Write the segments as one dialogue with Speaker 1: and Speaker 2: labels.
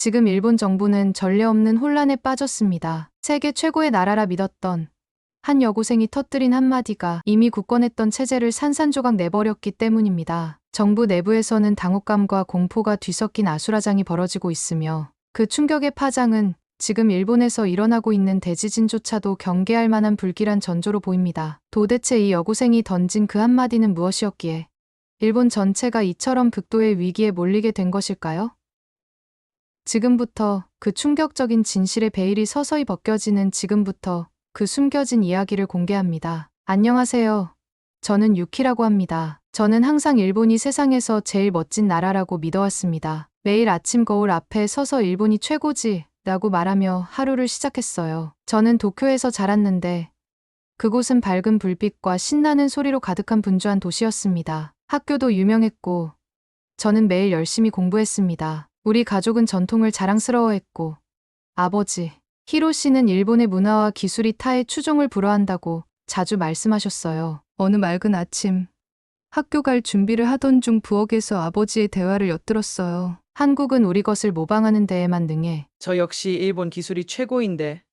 Speaker 1: 지금 일본 정부는 전례 없는 혼란에 빠졌습니다. 세계 최고의 나라라 믿었던 한 여고생이 터뜨린 한마디가 이미 굳건했던 체제를 산산조각 내버렸기 때문입니다. 정부 내부에서는 당혹감과 공포가 뒤섞인 아수라장이 벌어지고 있으며 그 충격의 파장은 지금 일본에서 일어나고 있는 대지진조차도 경계할 만한 불길한 전조로 보입니다. 도대체 이 여고생이 던진 그 한마디는 무엇이었기에 일본 전체가 이처럼 극도의 위기에 몰리게 된 것일까요? 지금부터 그 충격적인 진실의 베일이 서서히 벗겨지는 지금부터 그 숨겨진 이야기를 공개합니다. 안녕하세요. 저는 유키라고 합니다. 저는 항상 일본이 세상에서 제일 멋진 나라라고 믿어왔습니다. 매일 아침 거울 앞에 서서 일본이 최고지 라고 말하며 하루를 시작했어요. 저는 도쿄에서 자랐는데 그곳은 밝은 불빛과 신나는 소리로 가득한 분주한 도시였습니다. 학교도 유명했고 저는 매일 열심히 공부했습니다. 우리 가족은 전통을 자랑스러워했고 아버지 히로시는 일본의 문화와 기술이 타의 추종을 불허한다고 자주 말씀하셨어요. 어느 맑은 아침 학교 갈 준비를 하던 중 부엌에서 아버지의 대화를 엿들었어요. 한국은 우리 것을 모방하는 데에만 능해.
Speaker 2: 저 역시 일본 기술이 최고인데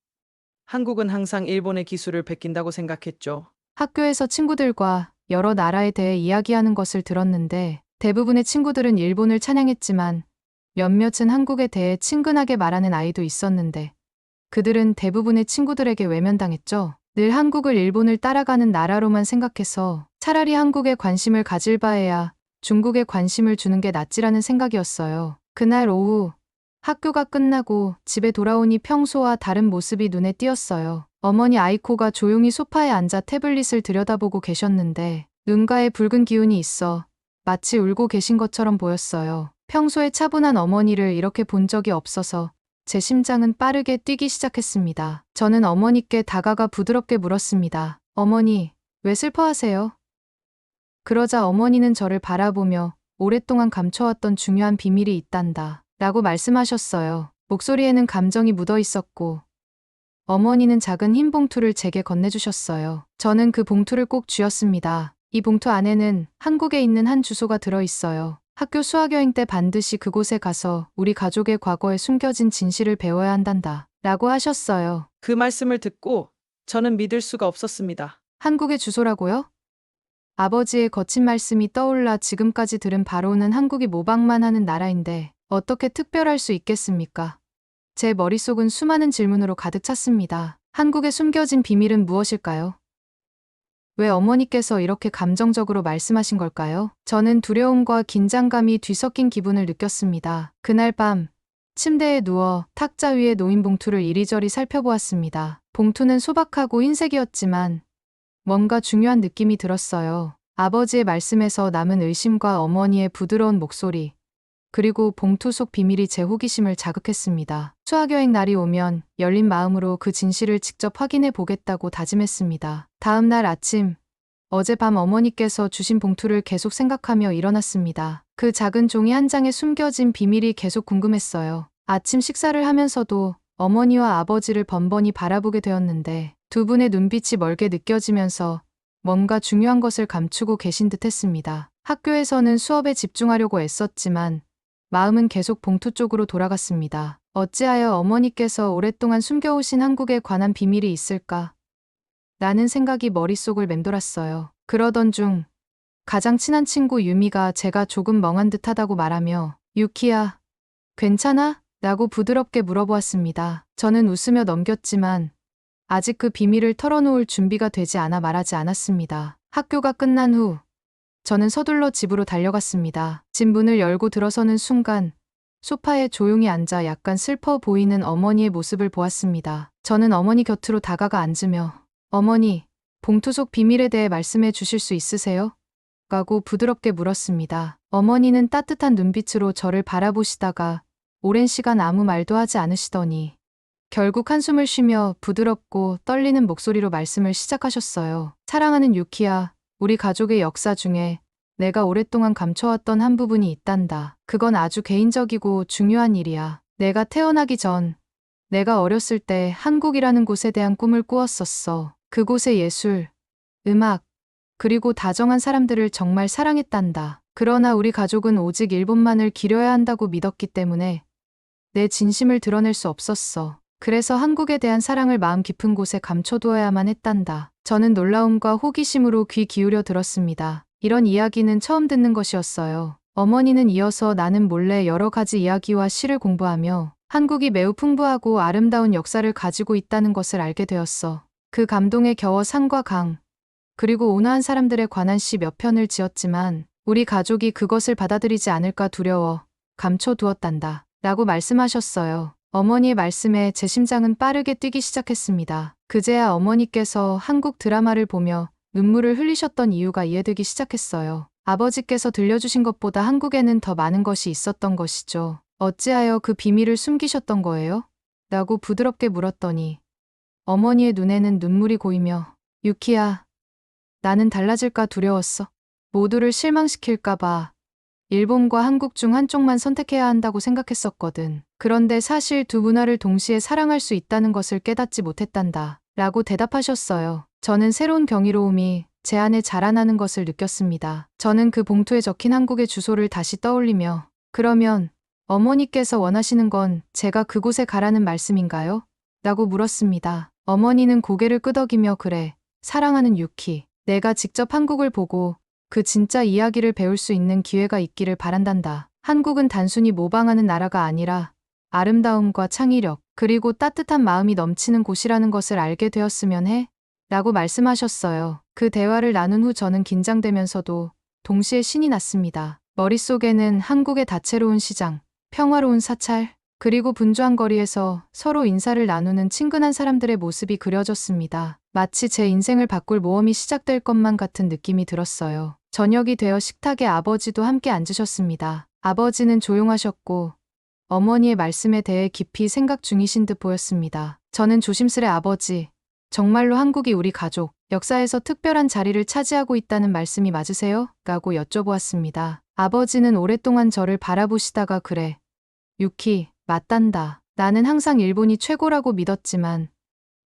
Speaker 2: 한국은 항상 일본의 기술을 베낀다고 생각했죠.
Speaker 1: 학교에서 친구들과 여러 나라에 대해 이야기하는 것을 들었는데 대부분의 친구들은 일본을 찬양했지만 몇몇은 한국에 대해 친근하게 말하는 아이도 있었는데 그들은 대부분의 친구들에게 외면당했죠. 늘 한국을 일본을 따라가는 나라로만 생각해서 차라리 한국에 관심을 가질 바에야 중국에 관심을 주는 게 낫지라는 생각이었어요. 그날 오후 학교가 끝나고 집에 돌아오니 평소와 다른 모습이 눈에 띄었어요. 어머니 아이코가 조용히 소파에 앉아 태블릿을 들여다보고 계셨는데 눈가에 붉은 기운이 있어 마치 울고 계신 것처럼 보였어요. 평소에 차분한 어머니를 이렇게 본 적이 없어서 제 심장은 빠르게 뛰기 시작했습니다. 저는 어머니께 다가가 부드럽게 물었습니다. 어머니, 왜 슬퍼하세요? 그러자 어머니는 저를 바라보며 오랫동안 감춰왔던 중요한 비밀이 있단다 라고 말씀하셨어요. 목소리에는 감정이 묻어 있었고 어머니는 작은 흰 봉투를 제게 건네주셨어요. 저는 그 봉투를 꼭 쥐었습니다. 이 봉투 안에는 한국에 있는 한 주소가 들어있어요. 학교 수학여행 때 반드시 그곳에 가서 우리 가족의 과거에 숨겨진 진실을 배워야 한단다 라고 하셨어요.
Speaker 2: 그 말씀을 듣고 저는 믿을 수가 없었습니다.
Speaker 1: 한국의 주소라고요? 아버지의 거친 말씀이 떠올라 지금까지 들은 바로는 한국이 모방만 하는 나라인데 어떻게 특별할 수 있겠습니까? 제 머릿속은 수많은 질문으로 가득 찼습니다. 한국에 숨겨진 비밀은 무엇일까요? 왜 어머니께서 이렇게 감정적으로 말씀하신 걸까요? 저는 두려움과 긴장감이 뒤섞인 기분을 느꼈습니다. 그날 밤 침대에 누워 탁자 위에 놓인 봉투를 이리저리 살펴보았습니다. 봉투는 소박하고 흰색이었지만 뭔가 중요한 느낌이 들었어요. 아버지의 말씀에서 남은 의심과 어머니의 부드러운 목소리, 그리고 봉투 속 비밀이 제 호기심을 자극했습니다. 수학여행 날이 오면 열린 마음으로 그 진실을 직접 확인해 보겠다고 다짐했습니다. 다음 날 아침, 어젯밤 어머니께서 주신 봉투를 계속 생각하며 일어났습니다. 그 작은 종이 한 장에 숨겨진 비밀이 계속 궁금했어요. 아침 식사를 하면서도 어머니와 아버지를 번번이 바라보게 되었는데 두 분의 눈빛이 멀게 느껴지면서 뭔가 중요한 것을 감추고 계신 듯 했습니다. 학교에서는 수업에 집중하려고 애썼지만 마음은 계속 봉투 쪽으로 돌아갔습니다. 어찌하여 어머니께서 오랫동안 숨겨오신 한국에 관한 비밀이 있을까? 라는 생각이 머릿속을 맴돌았어요. 그러던 중 가장 친한 친구 유미가 제가 조금 멍한 듯하다고 말하며 유키야, 괜찮아? 라고 부드럽게 물어보았습니다. 저는 웃으며 넘겼지만 아직 그 비밀을 털어놓을 준비가 되지 않아 말하지 않았습니다. 학교가 끝난 후 저는 서둘러 집으로 달려갔습니다. 집 문을 열고 들어서는 순간 소파에 조용히 앉아 약간 슬퍼 보이는 어머니의 모습을 보았습니다. 저는 어머니 곁으로 다가가 앉으며 어머니, 봉투 속 비밀에 대해 말씀해 주실 수 있으세요? 라고 부드럽게 물었습니다. 어머니는 따뜻한 눈빛으로 저를 바라보시다가 오랜 시간 아무 말도 하지 않으시더니 결국 한숨을 쉬며 부드럽고 떨리는 목소리로 말씀을 시작하셨어요. 사랑하는 유키야, 우리 가족의 역사 중에 내가 오랫동안 감춰왔던 한 부분이 있단다. 그건 아주 개인적이고 중요한 일이야. 내가 태어나기 전 내가 어렸을 때 한국이라는 곳에 대한 꿈을 꾸었었어. 그곳의 예술, 음악, 그리고 다정한 사람들을 정말 사랑했단다. 그러나 우리 가족은 오직 일본만을 기려야 한다고 믿었기 때문에 내 진심을 드러낼 수 없었어. 그래서 한국에 대한 사랑을 마음 깊은 곳에 감춰두어야만 했단다. 저는 놀라움과 호기심으로 귀 기울여 들었습니다. 이런 이야기는 처음 듣는 것이었어요. 어머니는 이어서 나는 몰래 여러 가지 이야기와 시를 공부하며 한국이 매우 풍부하고 아름다운 역사를 가지고 있다는 것을 알게 되었어. 그 감동에 겨워 산과 강, 그리고 온화한 사람들에 관한 시 몇 편을 지었지만 우리 가족이 그것을 받아들이지 않을까 두려워 감춰두었단다. 라고 말씀하셨어요. 어머니의 말씀에 제 심장은 빠르게 뛰기 시작했습니다. 그제야 어머니께서 한국 드라마를 보며 눈물을 흘리셨던 이유가 이해되기 시작했어요. 아버지께서 들려주신 것보다 한국에는 더 많은 것이 있었던 것이죠. 어찌하여 그 비밀을 숨기셨던 거예요? 라고 부드럽게 물었더니 어머니의 눈에는 눈물이 고이며 유키야, 나는 달라질까 두려웠어. 모두를 실망시킬까봐 일본과 한국 중 한쪽만 선택해야 한다고 생각했었거든. 그런데 사실 두 문화를 동시에 사랑할 수 있다는 것을 깨닫지 못했단다. 라고 대답하셨어요. 저는 새로운 경이로움이 제 안에 자라나는 것을 느꼈습니다. 저는 그 봉투에 적힌 한국의 주소를 다시 떠올리며 그러면 어머니께서 원하시는 건 제가 그곳에 가라는 말씀인가요? 라고 물었습니다. 어머니는 고개를 끄덕이며 그래, 사랑하는 유키. 내가 직접 한국을 보고 그 진짜 이야기를 배울 수 있는 기회가 있기를 바란단다. 한국은 단순히 모방하는 나라가 아니라 아름다움과 창의력, 그리고 따뜻한 마음이 넘치는 곳이라는 것을 알게 되었으면 해. 라고 말씀하셨어요. 그 대화를 나눈 후 저는 긴장되면서도 동시에 신이 났습니다. 머릿속에는 한국의 다채로운 시장, 평화로운 사찰, 그리고 분주한 거리에서 서로 인사를 나누는 친근한 사람들의 모습이 그려졌습니다. 마치 제 인생을 바꿀 모험이 시작될 것만 같은 느낌이 들었어요. 저녁이 되어 식탁에 아버지도 함께 앉으셨습니다. 아버지는 조용하셨고 어머니의 말씀에 대해 깊이 생각 중이신 듯 보였습니다. 저는 조심스레 아버지, 정말로 한국이 우리 가족, 역사에서 특별한 자리를 차지하고 있다는 말씀이 맞으세요? 라고 여쭤보았습니다. 아버지는 오랫동안 저를 바라보시다가 그래, 유키, 맞단다. 나는 항상 일본이 최고라고 믿었지만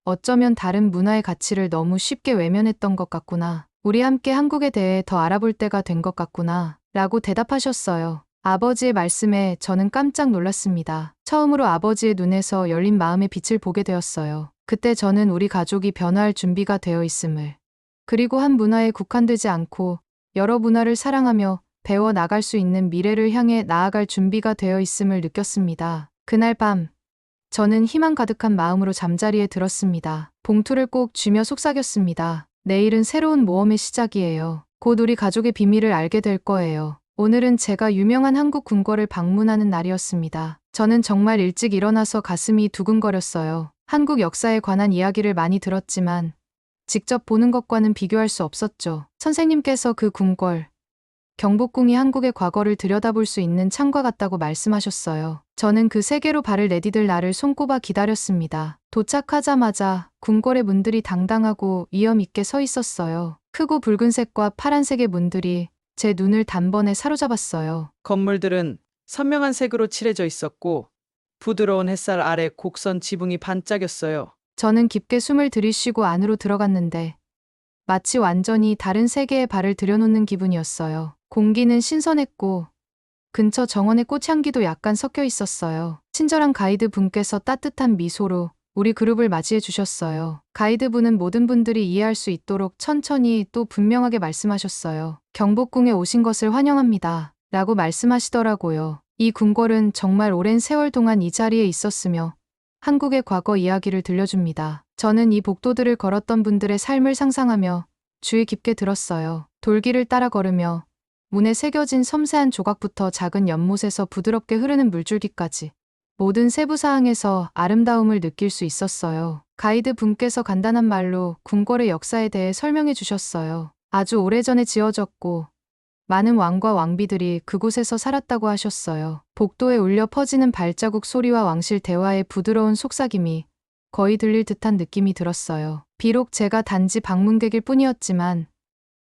Speaker 1: 어쩌면 다른 문화의 가치를 너무 쉽게 외면했던 것 같구나. 우리 함께 한국에 대해 더 알아볼 때가 된 것 같구나. 라고 대답하셨어요. 아버지의 말씀에 저는 깜짝 놀랐습니다. 처음으로 아버지의 눈에서 열린 마음의 빛을 보게 되었어요. 그때 저는 우리 가족이 변화할 준비가 되어 있음을, 그리고 한 문화에 국한되지 않고 여러 문화를 사랑하며 배워 나갈 수 있는 미래를 향해 나아갈 준비가 되어 있음을 느꼈습니다. 그날 밤, 저는 희망 가득한 마음으로 잠자리에 들었습니다. 봉투를 꼭 쥐며 속삭였습니다. 내일은 새로운 모험의 시작이에요. 곧 우리 가족의 비밀을 알게 될 거예요. 오늘은 제가 유명한 한국 궁궐을 방문하는 날이었습니다. 저는 정말 일찍 일어나서 가슴이 두근거렸어요. 한국 역사에 관한 이야기를 많이 들었지만 직접 보는 것과는 비교할 수 없었죠. 선생님께서 그 궁궐, 경복궁이 한국의 과거를 들여다볼 수 있는 창과 같다고 말씀하셨어요. 저는 그 세계로 발을 내디딜 날을 손꼽아 기다렸습니다. 도착하자마자 궁궐의 문들이 당당하고 위엄 있게 서 있었어요. 크고 붉은색과 파란색의 문들이 제 눈을 단번에 사로잡았어요.
Speaker 2: 건물들은 선명한 색으로 칠해져 있었고 부드러운 햇살 아래 곡선 지붕이 반짝였어요.
Speaker 1: 저는 깊게 숨을 들이쉬고 안으로 들어갔는데 마치 완전히 다른 세계에 발을 들여놓는 기분이었어요. 공기는 신선했고 근처 정원의 꽃향기도 약간 섞여 있었어요. 친절한 가이드 분께서 따뜻한 미소로 우리 그룹을 맞이해 주셨어요. 가이드 분은 모든 분들이 이해할 수 있도록 천천히 또 분명하게 말씀하셨어요. 경복궁에 오신 것을 환영합니다. 라고 말씀하시더라고요. 이 궁궐은 정말 오랜 세월 동안 이 자리에 있었으며 한국의 과거 이야기를 들려줍니다. 저는 이 복도들을 걸었던 분들의 삶을 상상하며 주의 깊게 들었어요. 돌길을 따라 걸으며 문에 새겨진 섬세한 조각부터 작은 연못에서 부드럽게 흐르는 물줄기까지 모든 세부 사항에서 아름다움을 느낄 수 있었어요. 가이드 분께서 간단한 말로 궁궐의 역사에 대해 설명해 주셨어요. 아주 오래전에 지어졌고 많은 왕과 왕비들이 그곳에서 살았다고 하셨어요. 복도에 울려 퍼지는 발자국 소리와 왕실 대화의 부드러운 속삭임이 거의 들릴 듯한 느낌이 들었어요. 비록 제가 단지 방문객일 뿐이었지만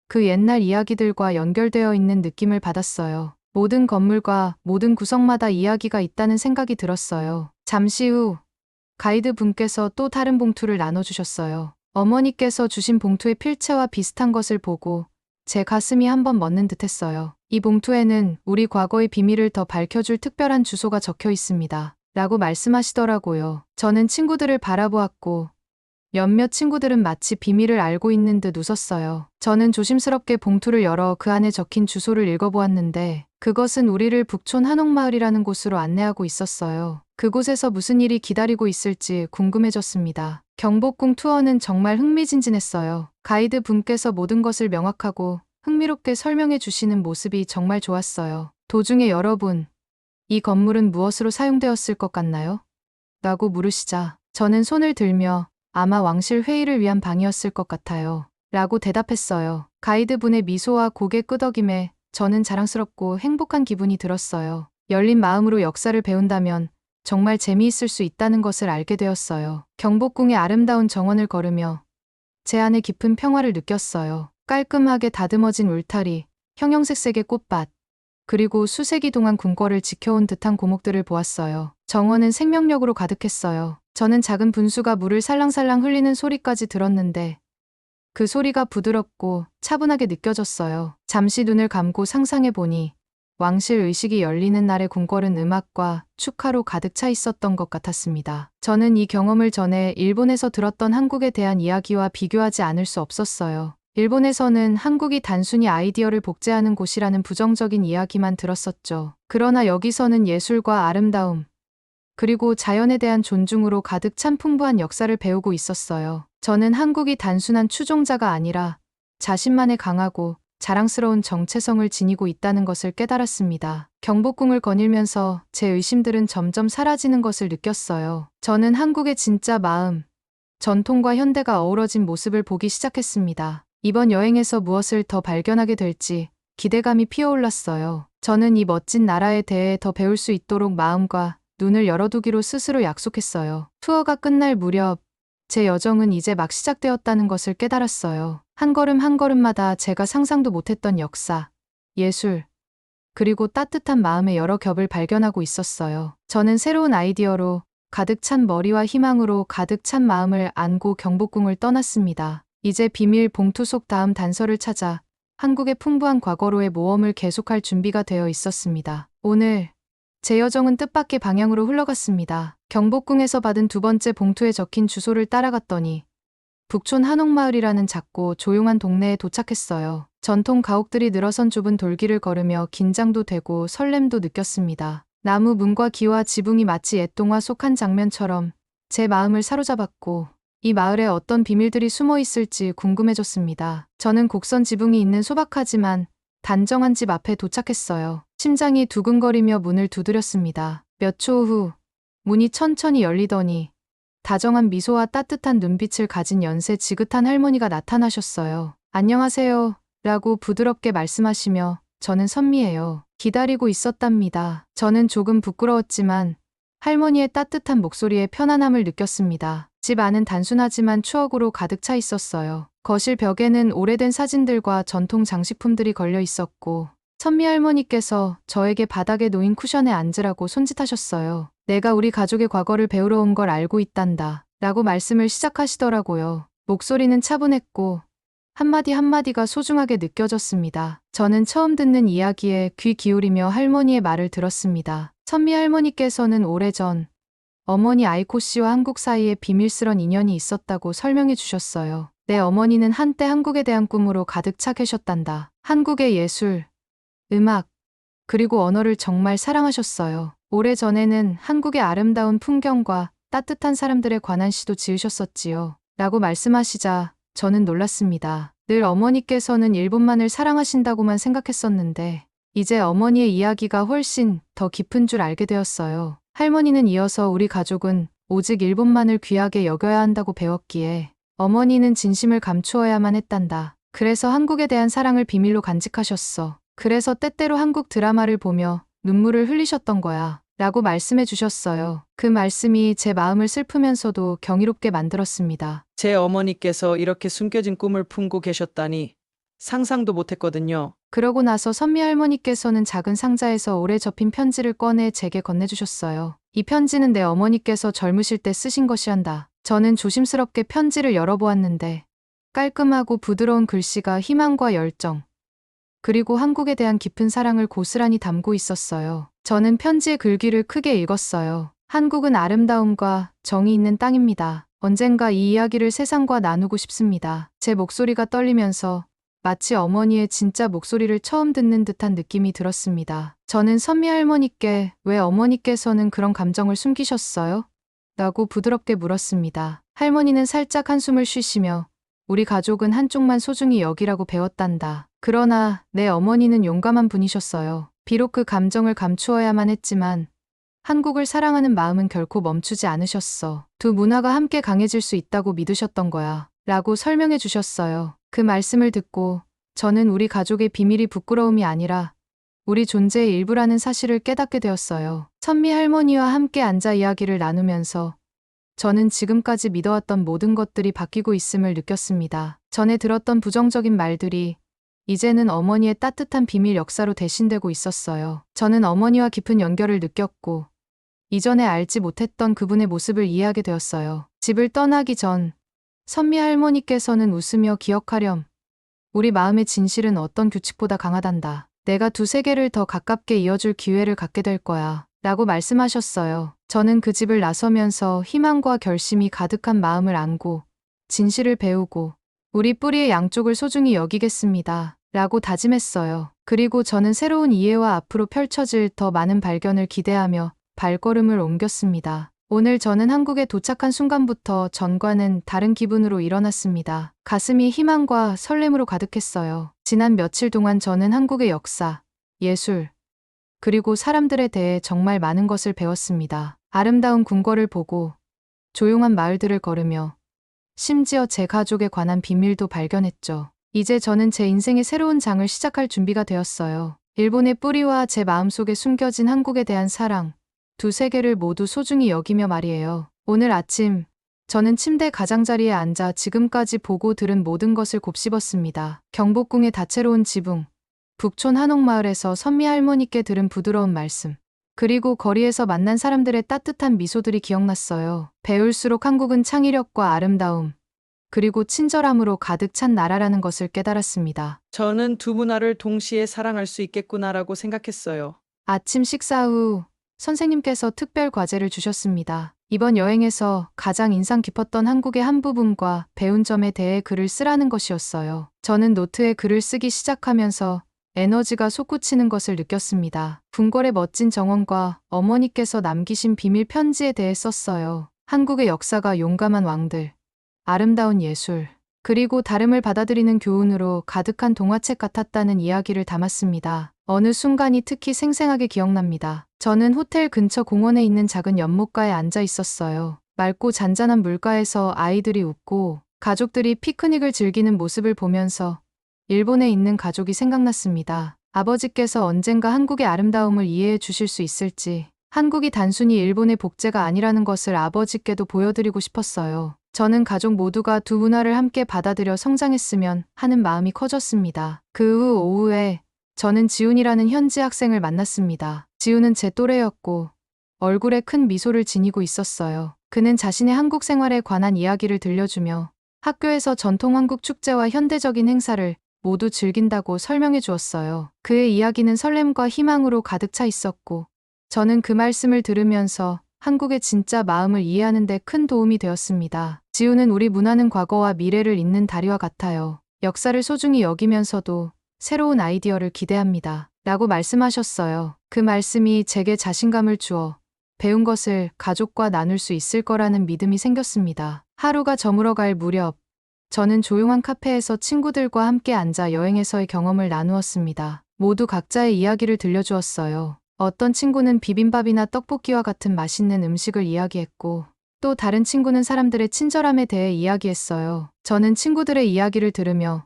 Speaker 1: 그 옛날 이야기들과 연결되어 있는 느낌을 받았어요. 모든 건물과 모든 구석마다 이야기가 있다는 생각이 들었어요. 잠시 후 가이드 분께서 또 다른 봉투를 나눠주셨어요. 어머니께서 주신 봉투의 필체와 비슷한 것을 보고 제 가슴이 한번 멎는 듯했어요. 이 봉투에는 우리 과거의 비밀을 더 밝혀줄 특별한 주소가 적혀 있습니다. 라고 말씀하시더라고요. 저는 친구들을 바라보았고 몇몇 친구들은 마치 비밀을 알고 있는 듯 웃었어요. 저는 조심스럽게 봉투를 열어 그 안에 적힌 주소를 읽어보았는데 그것은 우리를 북촌 한옥마을이라는 곳으로 안내하고 있었어요. 그곳에서 무슨 일이 기다리고 있을지 궁금해졌습니다. 경복궁 투어는 정말 흥미진진했어요. 가이드 분께서 모든 것을 명확하고 흥미롭게 설명해 주시는 모습이 정말 좋았어요. 도중에 여러분, 이 건물은 무엇으로 사용되었을 것 같나요? 라고 물으시자 저는 손을 들며 아마 왕실 회의를 위한 방이었을 것 같아요. 라고 대답했어요. 가이드분의 미소와 고개 끄덕임에 저는 자랑스럽고 행복한 기분이 들었어요. 열린 마음으로 역사를 배운다면 정말 재미있을 수 있다는 것을 알게 되었어요. 경복궁의 아름다운 정원을 걸으며 제 안에 깊은 평화를 느꼈어요. 깔끔하게 다듬어진 울타리, 형형색색의 꽃밭, 그리고 수세기 동안 궁궐을 지켜온 듯한 고목들을 보았어요. 정원은 생명력으로 가득했어요. 저는 작은 분수가 물을 살랑살랑 흘리는 소리까지 들었는데 그 소리가 부드럽고 차분하게 느껴졌어요. 잠시 눈을 감고 상상해 보니 왕실 의식이 열리는 날의 궁궐은 음악과 축하로 가득 차 있었던 것 같았습니다. 저는 이 경험을 전에 일본에서 들었던 한국에 대한 이야기와 비교하지 않을 수 없었어요. 일본에서는 한국이 단순히 아이디어를 복제하는 곳이라는 부정적인 이야기만 들었었죠. 그러나 여기서는 예술과 아름다움, 그리고 자연에 대한 존중으로 가득 찬 풍부한 역사를 배우고 있었어요. 저는 한국이 단순한 추종자가 아니라 자신만의 강하고 자랑스러운 정체성을 지니고 있다는 것을 깨달았습니다. 경복궁을 거닐면서 제 의심들은 점점 사라지는 것을 느꼈어요. 저는 한국의 진짜 마음, 전통과 현대가 어우러진 모습을 보기 시작했습니다. 이번 여행에서 무엇을 더 발견하게 될지 기대감이 피어올랐어요. 저는 이 멋진 나라에 대해 더 배울 수 있도록 마음과 눈을 열어두기로 스스로 약속했어요. 투어가 끝날 무렵 제 여정은 이제 막 시작되었다는 것을 깨달았어요. 한 걸음 한 걸음마다 제가 상상도 못했던 역사, 예술, 그리고 따뜻한 마음의 여러 겹을 발견하고 있었어요. 저는 새로운 아이디어로 가득 찬 머리와 희망으로 가득 찬 마음을 안고 경복궁을 떠났습니다. 이제 비밀 봉투 속 다음 단서를 찾아 한국의 풍부한 과거로의 모험을 계속할 준비가 되어 있었습니다. 오늘 제 여정은 뜻밖의 방향으로 흘러갔습니다. 경복궁에서 받은 두 번째 봉투에 적힌 주소를 따라갔더니 북촌 한옥마을이라는 작고 조용한 동네에 도착했어요. 전통 가옥들이 늘어선 좁은 돌길을 걸으며 긴장도 되고 설렘도 느꼈습니다. 나무 문과 기와 지붕이 마치 옛 동화 속 한 장면처럼 제 마음을 사로잡았고 이 마을에 어떤 비밀들이 숨어 있을지 궁금해졌습니다. 저는 곡선 지붕이 있는 소박하지만 단정한 집 앞에 도착했어요. 심장이 두근거리며 문을 두드렸습니다. 몇 초 후 문이 천천히 열리더니 다정한 미소와 따뜻한 눈빛을 가진 연세 지긋한 할머니가 나타나셨어요. 안녕하세요. 라고 부드럽게 말씀하시며 저는 선미해요. 기다리고 있었답니다. 저는 조금 부끄러웠지만 할머니의 따뜻한 목소리에 편안함을 느꼈습니다. 집 안은 단순하지만 추억으로 가득 차 있었어요. 거실 벽에는 오래된 사진들과 전통 장식품들이 걸려 있었고 선미 할머니께서 저에게 바닥에 놓인 쿠션에 앉으라고 손짓하셨어요. 내가 우리 가족의 과거를 배우러 온 걸 알고 있단다. 라고 말씀을 시작하시더라고요. 목소리는 차분했고 한마디 한마디가 소중하게 느껴졌습니다. 저는 처음 듣는 이야기에 귀 기울이며 할머니의 말을 들었습니다. 선미 할머니께서는 오래전 어머니 아이코 씨와 한국 사이에 비밀스런 인연이 있었다고 설명해 주셨어요. 내 어머니는 한때 한국에 대한 꿈으로 가득 차 계셨단다. 한국의 예술, 음악, 그리고 언어를 정말 사랑하셨어요. 오래전에는 한국의 아름다운 풍경과 따뜻한 사람들에 관한 시도 지으셨었지요. 라고 말씀하시자 저는 놀랐습니다. 늘 어머니께서는 일본만을 사랑하신다고만 생각했었는데 이제 어머니의 이야기가 훨씬 더 깊은 줄 알게 되었어요. 할머니는 이어서 우리 가족은 오직 일본만을 귀하게 여겨야 한다고 배웠기에 어머니는 진심을 감추어야만 했단다. 그래서 한국에 대한 사랑을 비밀로 간직하셨어. 그래서 때때로 한국 드라마를 보며 눈물을 흘리셨던 거야. 라고 말씀해 주셨어요. 그 말씀이 제 마음을 슬프면서도 경이롭게 만들었습니다.
Speaker 2: 제 어머니께서 이렇게 숨겨진 꿈을 품고 계셨다니 상상도 못했거든요.
Speaker 1: 그러고 나서 선미 할머니께서는 작은 상자에서 오래 접힌 편지를 꺼내 제게 건네주셨어요. 이 편지는 내 어머니께서 젊으실 때 쓰신 것이란다. 저는 조심스럽게 편지를 열어보았는데 깔끔하고 부드러운 글씨가 희망과 열정, 그리고 한국에 대한 깊은 사랑을 고스란히 담고 있었어요. 저는 편지의 글귀를 크게 읽었어요. 한국은 아름다움과 정이 있는 땅입니다. 언젠가 이 이야기를 세상과 나누고 싶습니다. 제 목소리가 떨리면서 마치 어머니의 진짜 목소리를 처음 듣는 듯한 느낌이 들었습니다. 저는 선미 할머니께 왜 어머니께서는 그런 감정을 숨기셨어요? 라고 부드럽게 물었습니다. 할머니는 살짝 한숨을 쉬시며 우리 가족은 한쪽만 소중히 여기라고 배웠단다. 그러나 내 어머니는 용감한 분이셨어요. 비록 그 감정을 감추어야만 했지만 한국을 사랑하는 마음은 결코 멈추지 않으셨어. 두 문화가 함께 강해질 수 있다고 믿으셨던 거야. 라고 설명해 주셨어요. 그 말씀을 듣고 저는 우리 가족의 비밀이 부끄러움이 아니라 우리 존재의 일부라는 사실을 깨닫게 되었어요. 선미 할머니와 함께 앉아 이야기를 나누면서 저는 지금까지 믿어왔던 모든 것들이 바뀌고 있음을 느꼈습니다. 전에 들었던 부정적인 말들이 이제는 어머니의 따뜻한 비밀 역사로 대신되고 있었어요. 저는 어머니와 깊은 연결을 느꼈고 이전에 알지 못했던 그분의 모습을 이해하게 되었어요. 집을 떠나기 전 선미 할머니께서는 웃으며 기억하렴. 우리 마음의 진실은 어떤 규칙보다 강하단다. 내가 두 세계를 더 가깝게 이어줄 기회를 갖게 될 거야. 라고 말씀하셨어요. 저는 그 집을 나서면서 희망과 결심이 가득한 마음을 안고 진실을 배우고 우리 뿌리의 양쪽을 소중히 여기겠습니다. 라고 다짐했어요. 그리고 저는 새로운 이해와 앞으로 펼쳐질 더 많은 발견을 기대하며 발걸음을 옮겼습니다. 오늘 저는 한국에 도착한 순간부터 전과는 다른 기분으로 일어났습니다. 가슴이 희망과 설렘으로 가득했어요. 지난 며칠 동안 저는 한국의 역사, 예술, 그리고 사람들에 대해 정말 많은 것을 배웠습니다. 아름다운 궁궐을 보고 조용한 마을들을 걸으며 심지어 제 가족에 관한 비밀도 발견했죠. 이제 저는 제 인생의 새로운 장을 시작할 준비가 되었어요. 일본의 뿌리와 제 마음속에 숨겨진 한국에 대한 사랑, 두 세계를 모두 소중히 여기며 말이에요. 오늘 아침 저는 침대 가장자리에 앉아 지금까지 보고 들은 모든 것을 곱씹었습니다. 경복궁의 다채로운 지붕, 북촌 한옥마을에서 선미 할머니께 들은 부드러운 말씀, 그리고 거리에서 만난 사람들의 따뜻한 미소들이 기억났어요. 배울수록 한국은 창의력과 아름다움, 그리고 친절함으로 가득 찬 나라라는 것을 깨달았습니다.
Speaker 2: 저는 두 문화를 동시에 사랑할 수 있겠구나라고 생각했어요.
Speaker 1: 아침 식사 후 선생님께서 특별 과제를 주셨습니다. 이번 여행에서 가장 인상 깊었던 한국의 한 부분과 배운 점에 대해 글을 쓰라는 것이었어요. 저는 노트에 글을 쓰기 시작하면서 에너지가 솟구치는 것을 느꼈습니다. 궁궐의 멋진 정원과 어머니께서 남기신 비밀 편지에 대해 썼어요. 한국의 역사가 용감한 왕들, 아름다운 예술, 그리고 다름을 받아들이는 교훈으로 가득한 동화책 같았다는 이야기를 담았습니다. 어느 순간이 특히 생생하게 기억납니다. 저는 호텔 근처 공원에 있는 작은 연못가에 앉아 있었어요. 맑고 잔잔한 물가에서 아이들이 웃고 가족들이 피크닉을 즐기는 모습을 보면서 일본에 있는 가족이 생각났습니다. 아버지께서 언젠가 한국의 아름다움을 이해해 주실 수 있을지, 한국이 단순히 일본의 복제가 아니라는 것을 아버지께도 보여드리고 싶었어요. 저는 가족 모두가 두 문화를 함께 받아들여 성장했으면 하는 마음이 커졌습니다. 그 후 오후에 저는 지훈이라는 현지 학생을 만났습니다. 지훈은 제 또래였고 얼굴에 큰 미소를 지니고 있었어요. 그는 자신의 한국 생활에 관한 이야기를 들려주며 학교에서 전통 한국 축제와 현대적인 행사를 모두 즐긴다고 설명해 주었어요. 그의 이야기는 설렘과 희망으로 가득 차 있었고 저는 그 말씀을 들으면서 한국의 진짜 마음을 이해하는 데 큰 도움이 되었습니다. 지훈은 우리 문화는 과거와 미래를 잇는 다리와 같아요. 역사를 소중히 여기면서도 새로운 아이디어를 기대합니다. 라고 말씀하셨어요. 그 말씀이 제게 자신감을 주어 배운 것을 가족과 나눌 수 있을 거라는 믿음이 생겼습니다. 하루가 저물어갈 무렵 저는 조용한 카페에서 친구들과 함께 앉아 여행에서의 경험을 나누었습니다. 모두 각자의 이야기를 들려주었어요. 어떤 친구는 비빔밥이나 떡볶이와 같은 맛있는 음식을 이야기했고 또 다른 친구는 사람들의 친절함에 대해 이야기했어요. 저는 친구들의 이야기를 들으며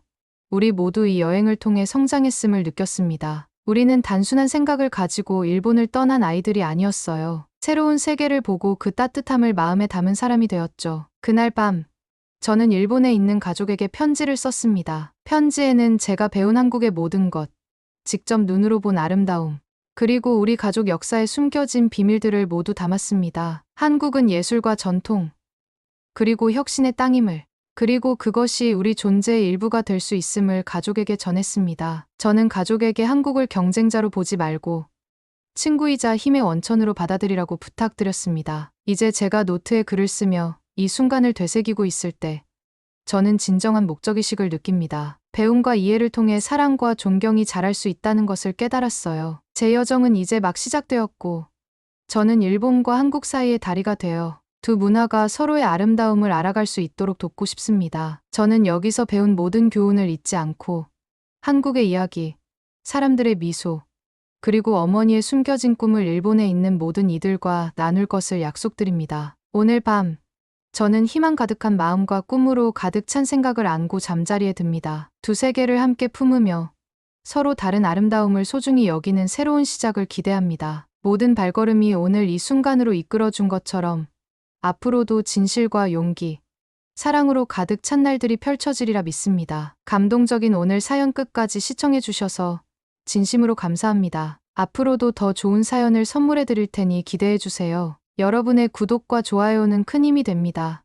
Speaker 1: 우리 모두 이 여행을 통해 성장했음을 느꼈습니다. 우리는 단순한 생각을 가지고 일본을 떠난 아이들이 아니었어요. 새로운 세계를 보고 그 따뜻함을 마음에 담은 사람이 되었죠. 그날 밤 저는 일본에 있는 가족에게 편지를 썼습니다. 편지에는 제가 배운 한국의 모든 것, 직접 눈으로 본 아름다움, 그리고 우리 가족 역사에 숨겨진 비밀들을 모두 담았습니다. 한국은 예술과 전통, 그리고 혁신의 땅임을, 그리고 그것이 우리 존재의 일부가 될 수 있음을 가족에게 전했습니다. 저는 가족에게 한국을 경쟁자로 보지 말고 친구이자 힘의 원천으로 받아들이라고 부탁드렸습니다. 이제 제가 노트에 글을 쓰며 이 순간을 되새기고 있을 때 저는 진정한 목적의식을 느낍니다. 배움과 이해를 통해 사랑과 존경이 자랄 수 있다는 것을 깨달았어요. 제 여정은 이제 막 시작되었고 저는 일본과 한국 사이의 다리가 되어 두 문화가 서로의 아름다움을 알아갈 수 있도록 돕고 싶습니다. 저는 여기서 배운 모든 교훈을 잊지 않고 한국의 이야기, 사람들의 미소, 그리고 어머니의 숨겨진 꿈을 일본에 있는 모든 이들과 나눌 것을 약속드립니다. 오늘 밤 저는 희망 가득한 마음과 꿈으로 가득 찬 생각을 안고 잠자리에 듭니다. 두 세계를 함께 품으며 서로 다른 아름다움을 소중히 여기는 새로운 시작을 기대합니다. 모든 발걸음이 오늘 이 순간으로 이끌어준 것처럼 앞으로도 진실과 용기, 사랑으로 가득 찬 날들이 펼쳐지리라 믿습니다. 감동적인 오늘 사연 끝까지 시청해 주셔서 진심으로 감사합니다. 앞으로도 더 좋은 사연을 선물해 드릴 테니 기대해 주세요. 여러분의 구독과 좋아요는 큰 힘이 됩니다.